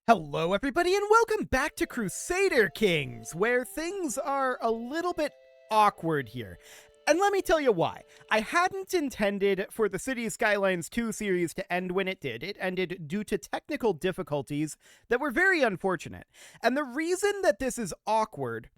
Hello everybody and welcome back to Crusader Kings, where things are a little bit awkward here. And let me tell you why. I hadn't intended for the Cities Skylines 2 series to end when it did. It ended due to technical difficulties that were very unfortunate. And the reason that this is awkward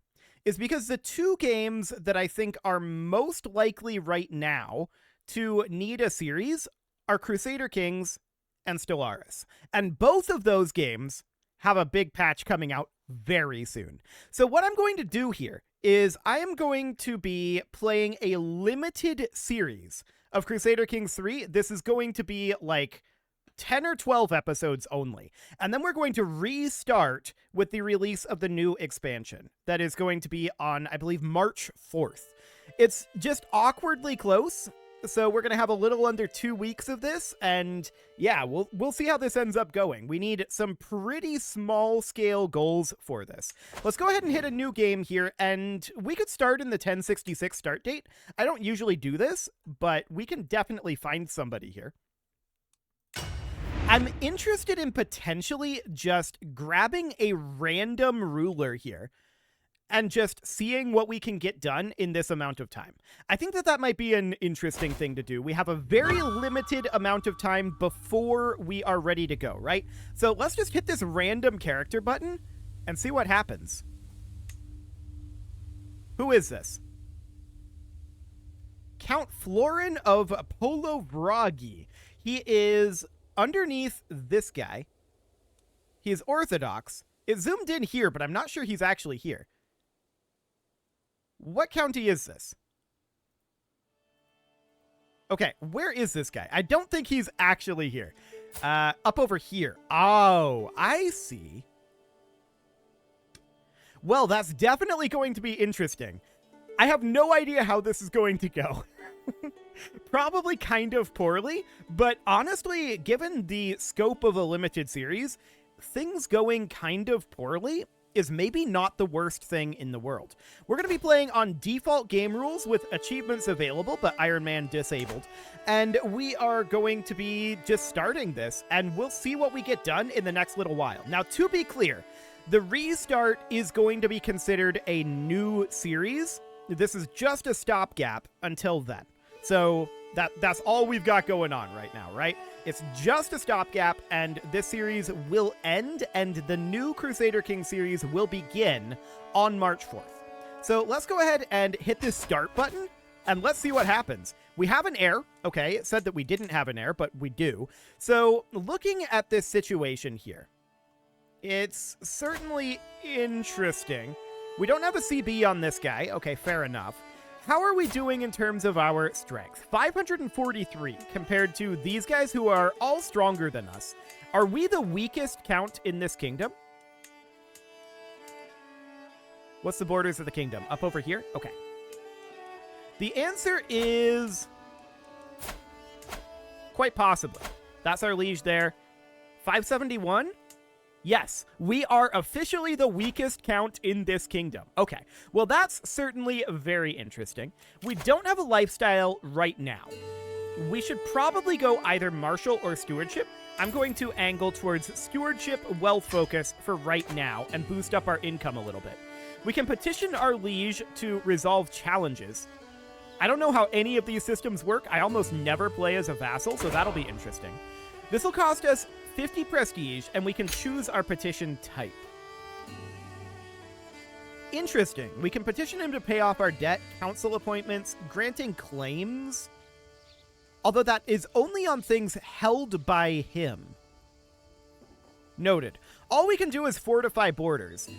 is because the two games that I think are most likely right now to need a series are Crusader Kings and Stellaris. And both of those games have a big patch coming out very soon. So what I'm going to do here is I am going to be playing a limited series of Crusader Kings 3. This is going to be like 10 or 12 episodes only. And then we're going to restart with the release of the new expansion that is going to be on, I believe, March 4th. It's just awkwardly close. So we're going to have a little under 2 weeks of this, and yeah, we'll see how this ends up going. We need some pretty small-scale goals for this. Let's go ahead and hit a new game here, and we could start in the 1066 start date. I don't usually do this, but we can definitely find somebody here. I'm interested in potentially just grabbing a random ruler here and just seeing what we can get done in this amount of time. I think that might be an interesting thing to do. We have a very limited amount of time before we are ready to go, right? So let's just hit this random character button and see what happens. Who is this? Count Florin of Polovragi. He is underneath this guy. He is Orthodox. It zoomed in here, but I'm not sure he's actually here. What county is this? Okay, where is this guy? I don't think he's actually here. Up over here. Oh, I see. Well, that's definitely going to be interesting. I have no idea how this is going to go. Probably kind of poorly, but honestly, given the scope of a limited series, things going kind of poorly is maybe not the worst thing in the world. We're going to be playing on default game rules with achievements available, but Iron Man disabled. And we are going to be just starting this, and we'll see what we get done in the next little while. Now, to be clear, the restart is going to be considered a new series. This is just a stopgap until then. So that's all we've got going on right now, right? It's just a stopgap, and this series will end, and the new Crusader King series will begin on March 4th. So let's go ahead and hit this start button, and let's see what happens. We have an heir. Okay, it said that we didn't have an heir, but we do. So looking at this situation here, it's certainly interesting. We don't have a CB on this guy. Okay, fair enough. How are we doing in terms of our strength? 543 compared to these guys who are all stronger than us. Are we the weakest count in this kingdom? What's the borders of the kingdom? Up over here? Okay. The answer is quite possibly. That's our liege there. 571? Yes, we are officially the weakest count in this kingdom. Okay, well, that's certainly very interesting. We don't have a lifestyle right now. We should probably go either martial or stewardship. I'm going to angle towards stewardship wealth focus for right now and boost up our income a little bit. We can petition our liege to resolve challenges. I don't know how any of these systems work. I almost never play as a vassal, so that'll be interesting. This will cost us 50 prestige, and we can choose our petition type. Interesting. We can petition him to pay off our debt, council appointments, granting claims. Although that is only on things held by him. Noted. All we can do is fortify borders.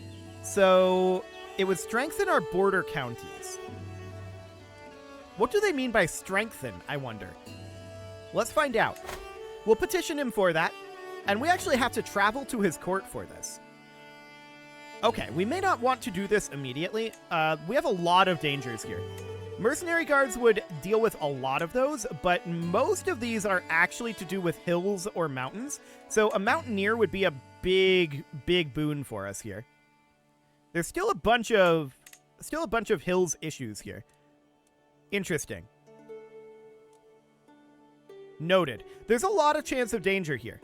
So it would strengthen our border counties. What do they mean by strengthen, I wonder? Let's find out. We'll petition him for that, and we actually have to travel to his court for this. Okay, we may not want to do this immediately. We have a lot of dangers here. Mercenary guards would deal with a lot of those, but most of these are actually to do with hills or mountains, so a mountaineer would be a big, big boon for us here. There's still a bunch of hills issues here. Interesting. Noted. There's a lot of chance of danger here.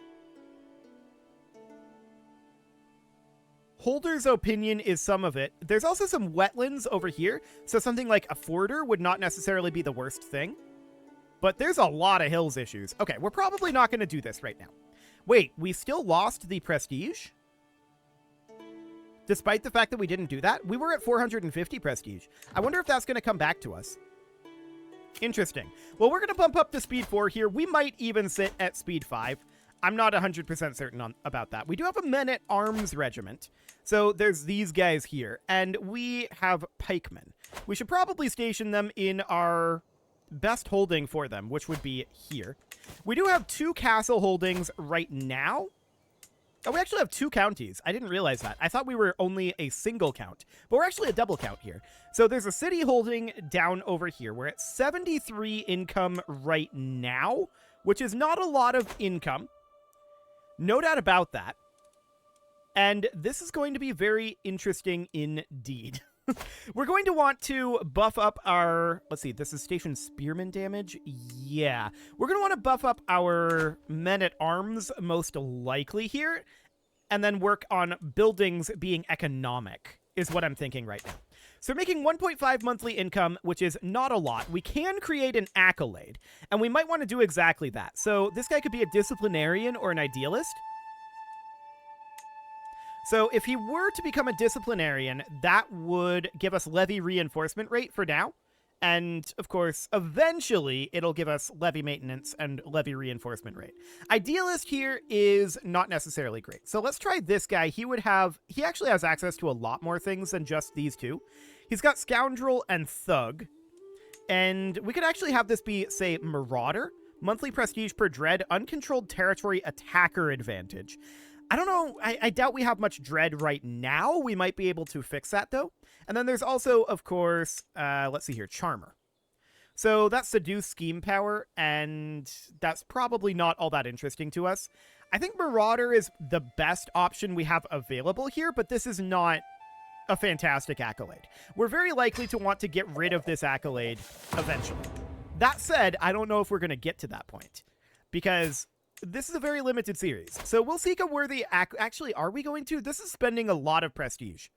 holder's opinion is some of it. There's also some wetlands over here, so something like a forder would not necessarily be the worst thing. But there's a lot of hills issues. Okay, we're probably not going to do this right now. Wait, we still lost the prestige? Despite the fact that we didn't do that? We were at 450 prestige. I wonder if that's going to come back to us. Interesting. Well, we're going to bump up to speed 4 here. We might even sit at speed 5. I'm not 100% certain about that. We do have a men-at-arms regiment. So there's these guys here. And we have pikemen. We should probably station them in our best holding for them, which would be here. We do have 2 castle holdings right now. Oh, we actually have 2 counties. I didn't realize that. I thought we were only a single count, but we're actually a double count here. So there's a city holding down over here. We're at 73 income right now, which is not a lot of income. No doubt about that. And this is going to be very interesting indeed. We're going to want to buff up our... Let's see, this is station spearman damage? Yeah. We're going to want to buff up our men-at-arms most likely here, and then work on buildings being economic, is what I'm thinking right now. So we're making 1.5 monthly income, which is not a lot. We can create an accolade, and we might want to do exactly that. So this guy could be a disciplinarian or an idealist. So if he were to become a disciplinarian, that would give us levy reinforcement rate for now. And, of course, eventually it'll give us levy maintenance and levy reinforcement rate. Idealist here is not necessarily great. So let's try this guy. He actually has access to a lot more things than just these 2. He's got Scoundrel and Thug. And we could actually have this be, say, Marauder. Monthly prestige per dread, uncontrolled territory attacker advantage. I don't know. I doubt we have much dread right now. We might be able to fix that, though. And then there's also, of course, let's see here, Charmer. So that's Seduce Scheme Power, and that's probably not all that interesting to us. I think Marauder is the best option we have available here, but this is not a fantastic accolade. We're very likely to want to get rid of this accolade eventually. That said, I don't know if we're going to get to that point, because... this is a very limited series, so we'll seek a worthy... Actually, are we going to? This is spending a lot of prestige.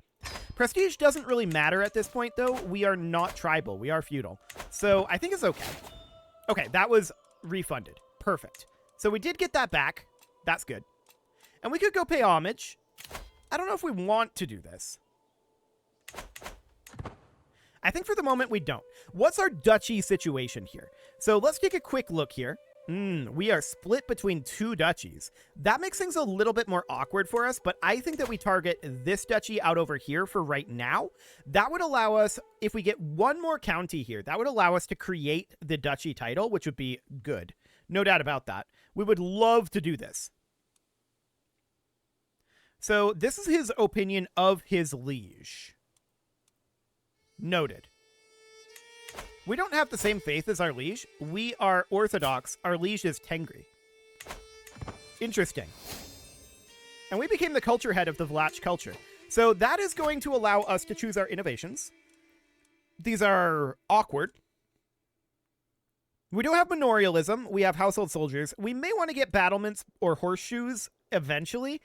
Prestige doesn't really matter at this point, though. We are not tribal. We are feudal. So I think it's okay. Okay, that was refunded. Perfect. So we did get that back. That's good. And we could go pay homage. I don't know if we want to do this. I think for the moment we don't. What's our duchy situation here? So let's take a quick look here. We are split between 2 duchies. That makes things a little bit more awkward for us, but I think that we target this duchy out over here for right now. That would allow us, if we get 1 more county here, that would allow us to create the duchy title, which would be good. No doubt about that. We would love to do this. So this is his opinion of his liege. Noted. We don't have the same faith as our liege. We are Orthodox. Our liege is Tengri. Interesting. And we became the culture head of the Vlach culture. So that is going to allow us to choose our innovations. These are awkward. We don't have manorialism. We have household soldiers. We may want to get battlements or horseshoes eventually.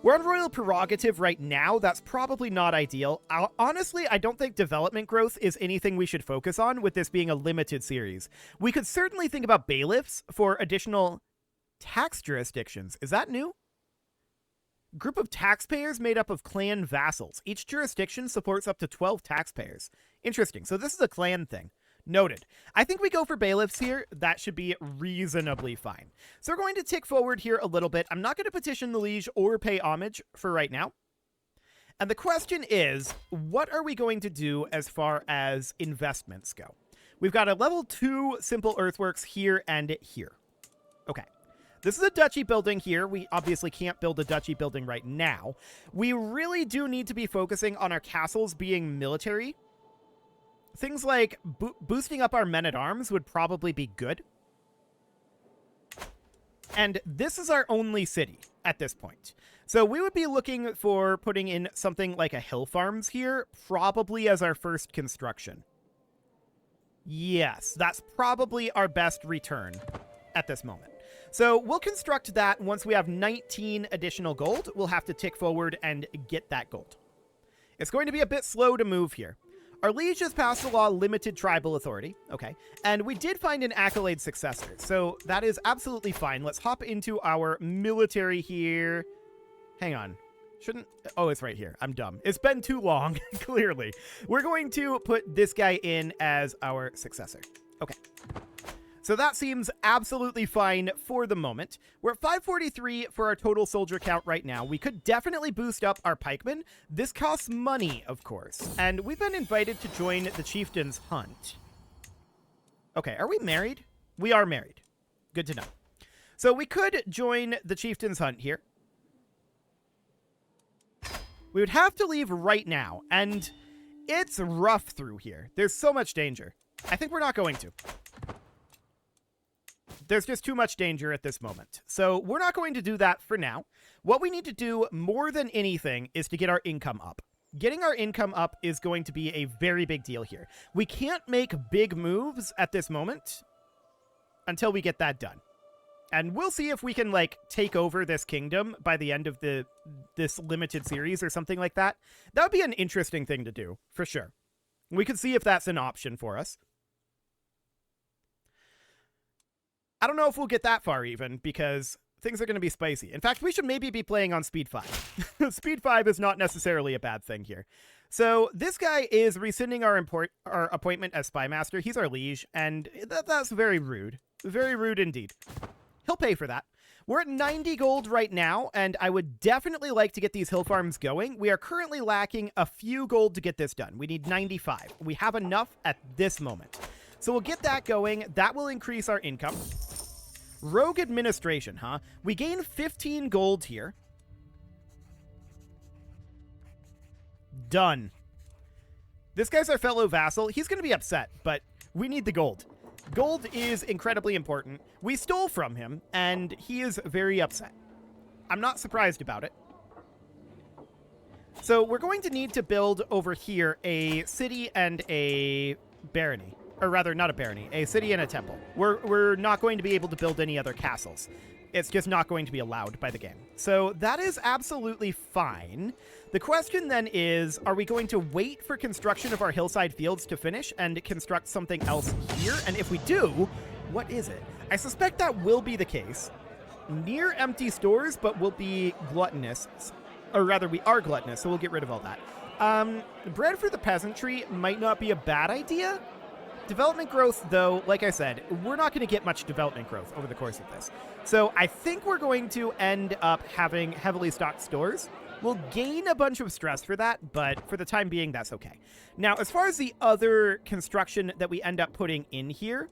We're on royal prerogative right now. That's probably not ideal. Honestly, I don't think development growth is anything we should focus on with this being a limited series. We could certainly think about bailiffs for additional tax jurisdictions. Is that new? Group of taxpayers made up of clan vassals. Each jurisdiction supports up to 12 taxpayers. Interesting. So this is a clan thing. Noted. I think we go for bailiffs here. That should be reasonably fine. So we're going to tick forward here a little bit. I'm not going to petition the liege or pay homage for right now. And the question is, what are we going to do as far as investments go? We've got a level 2 simple earthworks here and here. Okay. This is a duchy building here. We obviously can't build a duchy building right now. We really do need to be focusing on our castles being military. Things like boosting up our men-at-arms would probably be good. And this is our only city at this point. So we would be looking for putting in something like a hill farms here, probably as our first construction. Yes, that's probably our best return at this moment. So we'll construct that once we have 19 additional gold. We'll have to tick forward and get that gold. It's going to be a bit slow to move here. Our liege has passed the law limited tribal authority. Okay. And we did find an accolade successor. So that is absolutely fine. Let's hop into our military here. Hang on. Shouldn't... Oh, it's right here. I'm dumb. It's been too long, clearly. We're going to put this guy in as our successor. Okay. So that seems absolutely fine for the moment. We're at 543 for our total soldier count right now. We could definitely boost up our pikemen. This costs money, of course. And we've been invited to join the chieftain's hunt. Okay, are we married? We are married. Good to know. So we could join the chieftain's hunt here. We would have to leave right now, and it's rough through here. There's so much danger. I think we're not going to. There's just too much danger at this moment. So we're not going to do that for now. What we need to do more than anything is to get our income up. Getting our income up is going to be a very big deal here. We can't make big moves at this moment until we get that done. And we'll see if we can, like, take over this kingdom by the end of this limited series or something like that. That would be an interesting thing to do, for sure. We could see if that's an option for us. I don't know if we'll get that far even, because things are going to be spicy. In fact, we should maybe be playing on speed 5. Speed 5 is not necessarily a bad thing here. So this guy is rescinding our appointment as spymaster. He's our liege, and that's very rude. Very rude indeed. He'll pay for that. We're at 90 gold right now, and I would definitely like to get these hill farms going. We are currently lacking a few gold to get this done. We need 95. We have enough at this moment. So we'll get that going. That will increase our income. Rogue administration, huh? We gain 15 gold here. Done. This guy's our fellow vassal. He's going to be upset, but we need the gold. Gold is incredibly important. We stole from him, and he is very upset. I'm not surprised about it. So we're going to need to build over here a city and a barony. Or rather, not a barony, a city and a temple. We're not going to be able to build any other castles. It's just not going to be allowed by the game. So that is absolutely fine. The question then is, are we going to wait for construction of our hillside fields to finish and construct something else here? And if we do, what is it? I suspect that will be the case. Near empty stores, but we'll be gluttonous. Or rather, we are gluttonous, so we'll get rid of all that. Bread for the peasantry might not be a bad idea. Development growth, though, like I said, we're not going to get much development growth over the course of this. So I think we're going to end up having heavily stocked stores. We'll gain a bunch of stress for that, but for the time being, that's okay. Now, as far as the other construction that we end up putting in here,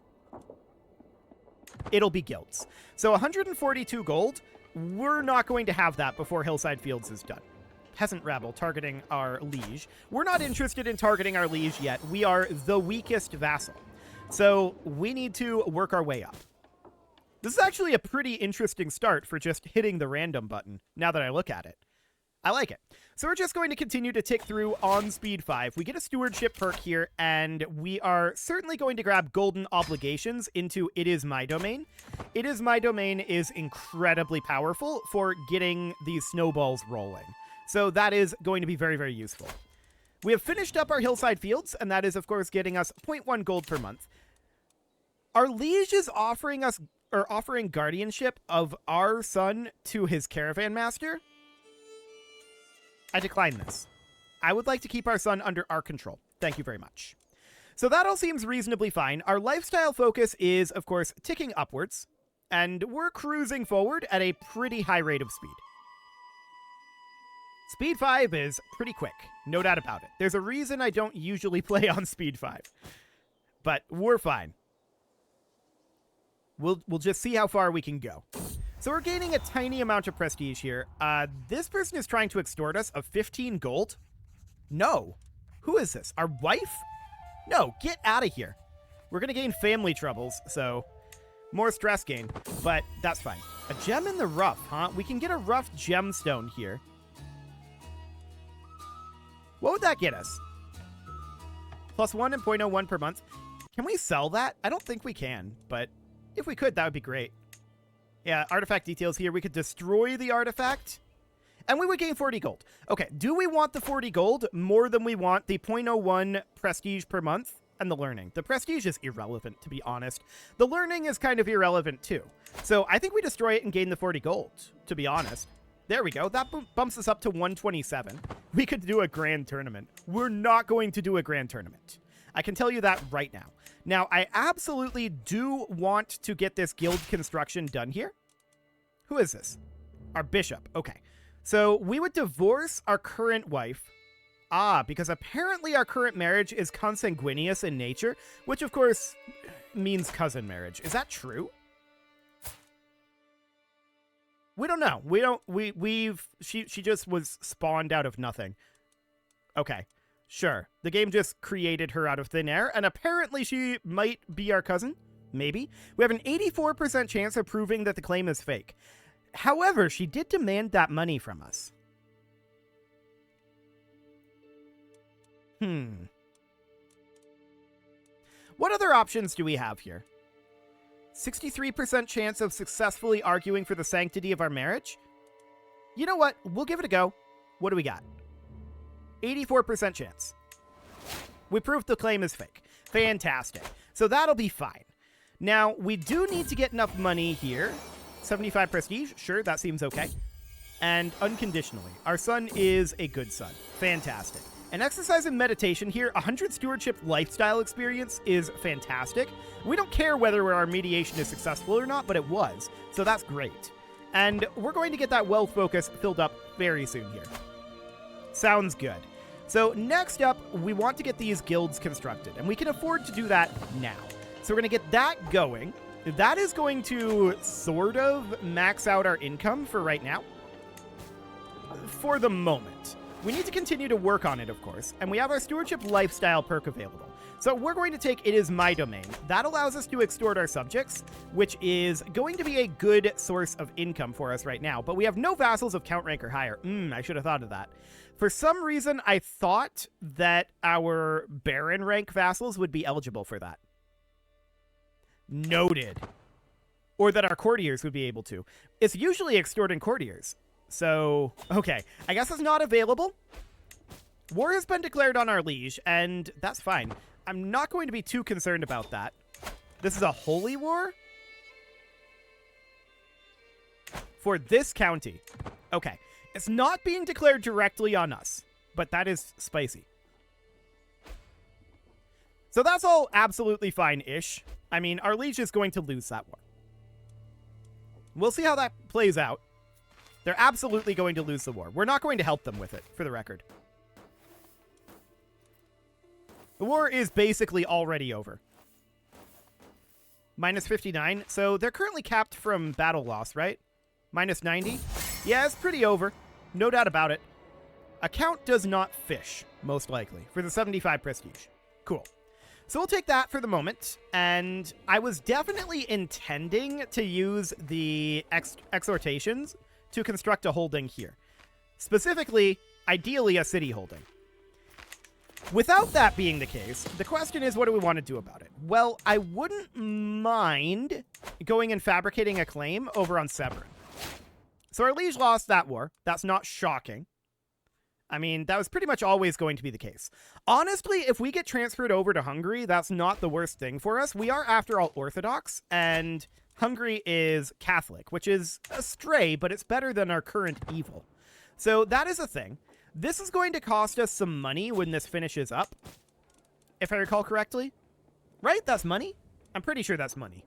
it'll be guilds. So 142 gold, we're not going to have that before Hillside Fields is done. Peasant rabble targeting our liege. We're not interested in targeting our liege yet. We are the weakest vassal. So we need to work our way up. This is actually a pretty interesting start for just hitting the random button, now that I look at it. I like it. So we're just going to continue to tick through on speed 5. We get a stewardship perk here, and we are certainly going to grab golden obligations into It Is My Domain. It Is My Domain is incredibly powerful for getting these snowballs rolling. So that is going to be very, very useful. We have finished up our hillside fields, and that is, of course, getting us 0.1 gold per month. Our liege is offering guardianship of our son to his caravan master. I decline this. I would like to keep our son under our control. Thank you very much. So that all seems reasonably fine. Our lifestyle focus is, of course, ticking upwards, and we're cruising forward at a pretty high rate of speed. Speed 5 is pretty quick, no doubt about it. There's a reason I don't usually play on Speed 5, but we're fine. We'll just see how far we can go. So we're gaining a tiny amount of prestige here. This person is trying to extort us of 15 gold. No. Who is this? Our wife? No, get out of here. We're going to gain family troubles, so more stress gain, but that's fine. A gem in the rough, huh? We can get a rough gemstone here. What would that get us? +1 and 0.01 per month. Can we sell that? I don't think we can, but if we could, that would be great. Yeah, artifact details here. We could destroy the artifact, and we would gain 40 gold. Okay, do we want the 40 gold more than we want the 0.01 prestige per month and the learning? The prestige is irrelevant, to be honest. The learning is kind of irrelevant, too. So I think we destroy it and gain the 40 gold, to be honest. There we go. That bumps us up to 127. We could do a grand tournament. We're not going to do a grand tournament. I can tell you that right now. Now, I absolutely do want to get this guild construction done here. Who is this? Our bishop. Okay. So we would divorce our current wife. Ah, because apparently our current marriage is consanguineous in nature, which of course means cousin marriage. Is that true? We don't know. She just was spawned out of nothing. Okay. Sure. The game just created her out of thin air, and apparently she might be our cousin. Maybe. We have an 84% chance of proving that the claim is fake. However, she did demand that money from us. What other options do we have here? 63% chance of successfully arguing for the sanctity of our marriage? You know what? We'll give it a go. What do we got? 84% chance. We proved the claim is fake. Fantastic. So that'll be fine. Now, we do need to get enough money here. 75 prestige. Sure, that seems okay. And unconditionally. Our son is a good son. Fantastic. An exercise in meditation here, 100 stewardship lifestyle experience is fantastic. We don't care whether our mediation is successful or not, but it was. So that's great. And we're going to get that wealth focus filled up very soon here. Sounds good. So next up, we want to get these guilds constructed, and we can afford to do that now. So we're going to get that going. That is going to sort of max out our income for right now. For the moment. We need to continue to work on it, of course, and we have our stewardship lifestyle perk available. So we're going to take It Is My Domain. That allows us to extort our subjects, which is going to be a good source of income for us right now. But we have no vassals of count rank or higher. I should have thought of that. For some reason, I thought that our baron rank vassals would be eligible for that. Noted. Or that our courtiers would be able to. It's usually extorting courtiers. So, okay. I guess it's not available. War has been declared on our liege, and that's fine. I'm not going to be too concerned about that. This is a holy war? For this county. Okay. It's not being declared directly on us, but that is spicy. So that's all absolutely fine-ish. I mean, our liege is going to lose that war. We'll see how that plays out. They're absolutely going to lose the war. We're not going to help them with it, for the record. The war is basically already over. Minus 59. So they're currently capped from battle loss, right? Minus 90. Yeah, it's pretty over. No doubt about it. Account does not fish, most likely, for the 75 prestige. Cool. So we'll take that for the moment. And I was definitely intending to use the exhortations to construct a holding here. Specifically, ideally, a city holding. Without that being the case, the question is, what do we want to do about it? Well, I wouldn't mind going and fabricating a claim over on Severin. So our liege lost that war. That's not shocking. I mean, that was pretty much always going to be the case. Honestly, if we get transferred over to Hungary, that's not the worst thing for us. We are, after all, Orthodox, and Hungary is Catholic, which is a stray, but it's better than our current evil. So that is a thing. This is going to cost us some money when this finishes up, if I recall correctly. Right? That's money? I'm pretty sure that's money.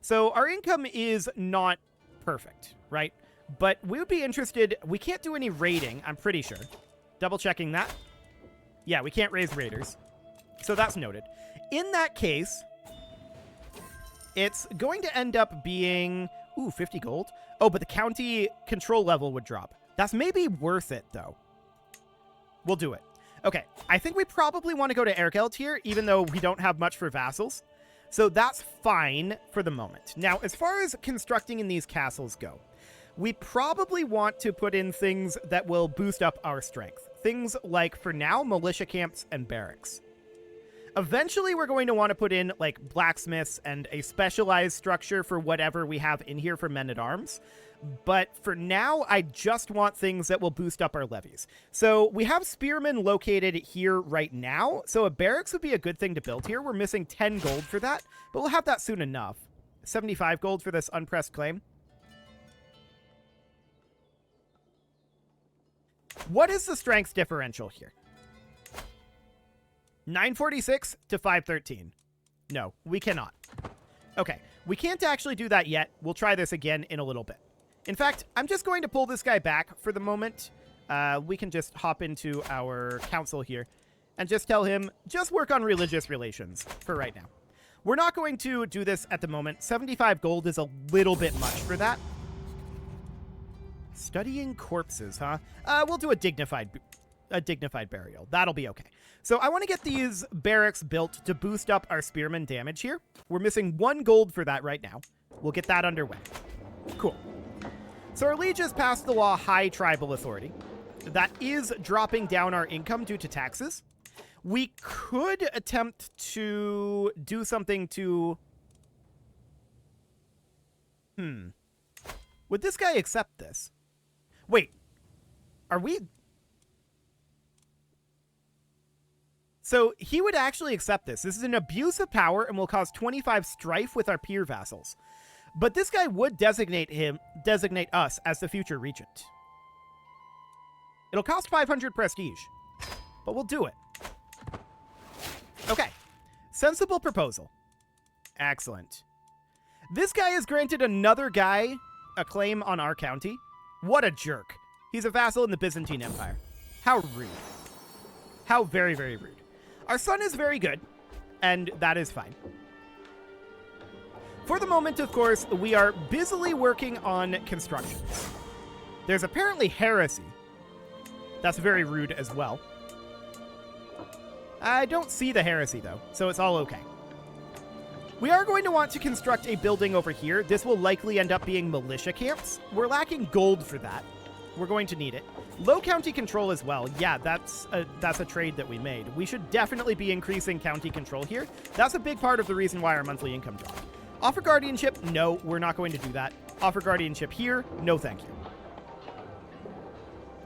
So our income is not perfect, right? But we would be interested. We can't do any raiding, I'm pretty sure. Double checking that. Yeah, we can't raise raiders. So that's noted. In that case, it's going to end up being, 50 gold. Oh, but the county control level would drop. That's maybe worth it, though. We'll do it. Okay, I think we probably want to go to Ergeld here, even though we don't have much for vassals. So that's fine for the moment. Now, as far as constructing in these castles go, we probably want to put in things that will boost up our strength. Things like, for now, militia camps and barracks. Eventually, we're going to want to put in, like, blacksmiths and a specialized structure for whatever we have in here for men-at-arms. But for now, I just want things that will boost up our levies. So we have spearmen located here right now, so a barracks would be a good thing to build here. We're missing 10 gold for that, but we'll have that soon enough. 75 gold for this unpressed claim. What is the strength differential here? 946 to 513. No, we cannot. Okay, we can't actually do that yet. We'll try this again in a little bit. In fact, I'm just going to pull this guy back for the moment. We can just hop into our council here and just tell him, just work on religious relations for right now. We're not going to do this at the moment. 75 gold is a little bit much for that. Studying corpses, huh? We'll do a dignified burial. That'll be okay. So I want to get these barracks built to boost up our spearmen damage here. We're missing 1 gold for that right now. We'll get that underway. Cool. So our liege has passed the law high tribal authority. That is dropping down our income due to taxes. We could attempt to do something to... Would this guy accept this? Wait. Are we... So he would actually accept this. This is an abuse of power and will cause 25 strife with our peer vassals. But this guy would designate us as the future regent. It'll cost 500 prestige, but we'll do it. Okay. Sensible proposal. Excellent. This guy has granted another guy a claim on our county. What a jerk. He's a vassal in the Byzantine Empire. How rude. How very, very rude. Our son is very good, and that is fine. For the moment, of course, we are busily working on constructions. There's apparently heresy. That's very rude as well. I don't see the heresy, though, so it's all okay. We are going to want to construct a building over here. This will likely end up being militia camps. We're lacking gold for that. We're going to need it. Low county control as well. Yeah, that's a trade that we made. We should definitely be increasing county control here. That's a big part of the reason why our monthly income dropped. Offer guardianship? No, we're not going to do that. Offer guardianship here? No, thank you.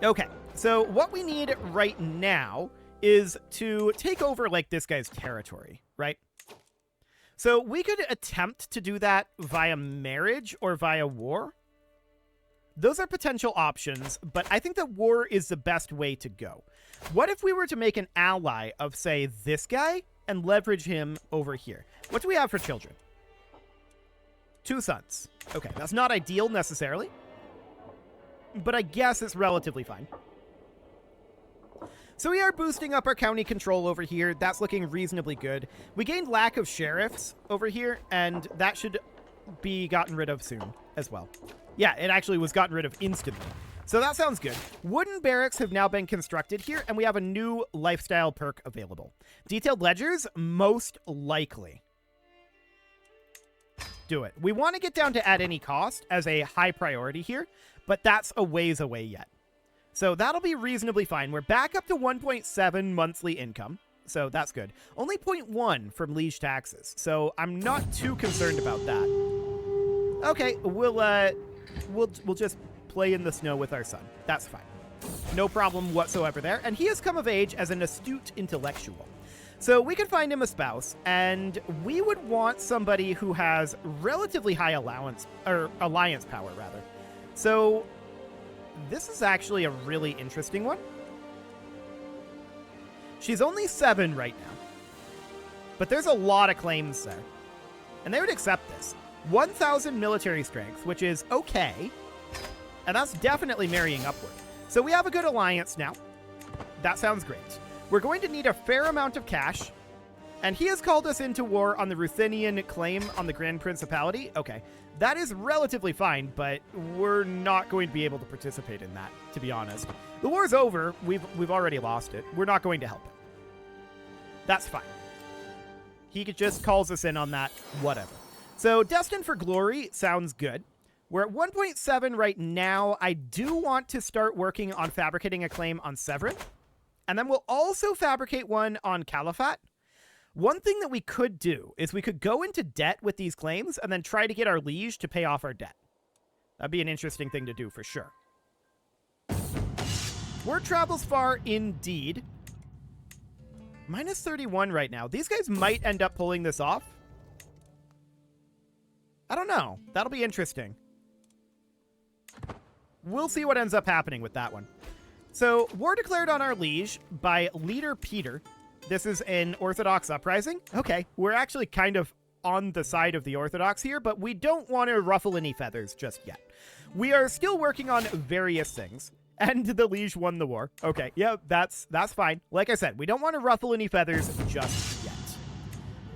Okay, so what we need right now is to take over, like, this guy's territory, right? So we could attempt to do that via marriage or via war. Those are potential options, but I think that war is the best way to go. What if we were to make an ally of, say, this guy and leverage him over here? What do we have for children? 2 sons. Okay, that's not ideal necessarily, but I guess it's relatively fine. So we are boosting up our county control over here. That's looking reasonably good. We gained lack of sheriffs over here, and that should be gotten rid of soon as well. Yeah, it actually was gotten rid of instantly. So that sounds good. Wooden barracks have now been constructed here, and we have a new lifestyle perk available. Detailed ledgers, most likely. Do it. We want to get down to at any cost as a high priority here, but that's a ways away yet. So that'll be reasonably fine. We're back up to 1.7 monthly income, so that's good. Only 0.1 from liege taxes, so I'm not too concerned about that. Okay, we'll just play in the snow with our son. That's fine. No problem whatsoever there. And he has come of age as an astute intellectual. So we could find him a spouse, and we would want somebody who has relatively high alliance power, rather. So this is actually a really interesting one. She's only 7 right now, but there's a lot of claims there, and they would accept this. 1,000 military strength, which is okay, and that's definitely marrying upward. So we have a good alliance now. That sounds great. We're going to need a fair amount of cash, and he has called us into war on the Ruthenian claim on the Grand Principality. Okay, that is relatively fine, but we're not going to be able to participate in that, to be honest. The war's over. We've already lost it. We're not going to help him. That's fine. He just calls us in on that, whatever. So Destined for Glory sounds good. We're at 1.7 right now. I do want to start working on fabricating a claim on Severin. And then we'll also fabricate one on Caliphate. One thing that we could do is we could go into debt with these claims and then try to get our liege to pay off our debt. That'd be an interesting thing to do for sure. Word travels far indeed. Minus 31 right now. These guys might end up pulling this off. I don't know. That'll be interesting. We'll see what ends up happening with that one. So, war declared on our liege by Leader Peter. This is an Orthodox uprising. Okay, we're actually kind of on the side of the Orthodox here, but we don't want to ruffle any feathers just yet. We are still working on various things. And the liege won the war. Okay, yeah, that's fine. Like I said, we don't want to ruffle any feathers just yet.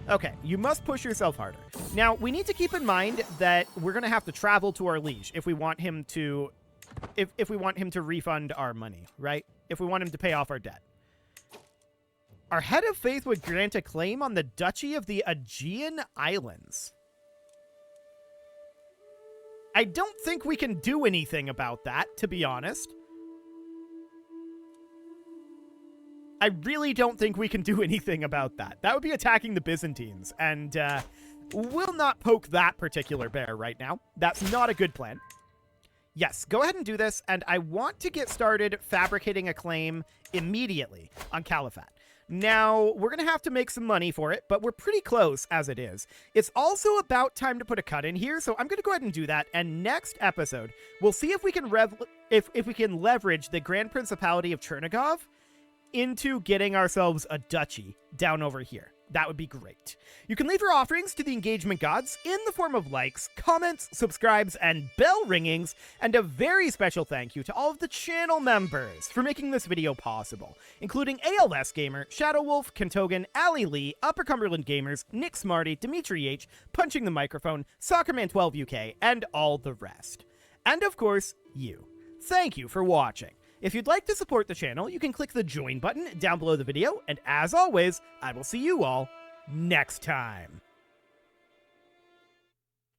Okay, you must push yourself harder. Now, we need to keep in mind that we're going to have to travel to our liege if we want him to if we want him to refund our money, right? If we want him to pay off our debt. Our head of faith would grant a claim on the Duchy of the Aegean Islands. I don't think we can do anything about that, to be honest. I really don't think we can do anything about that. That would be attacking the Byzantines, and we'll not poke that particular bear right now. That's not a good plan. Yes, go ahead and do this, and I want to get started fabricating a claim immediately on Caliphate. Now, we're going to have to make some money for it, but we're pretty close as it is. It's also about time to put a cut in here, so I'm going to go ahead and do that, and next episode, we'll see if we can if we can leverage the Grand Principality of Chernigov into getting ourselves a duchy down over here. That would be great. You can leave your offerings to the engagement gods in the form of likes, comments, subscribes, and bell ringings, and a very special thank you to all of the channel members for making this video possible, including ALS Gamer, Shadow Wolf, Kentogan, Ali Lee, Upper Cumberland Gamers, Nick Smarty, Dimitri H, Punching the Microphone, Soccerman12 UK, and all the rest. And of course, you. Thank you for watching. If you'd like to support the channel, you can click the join button down below the video, and as always, I will see you all next time.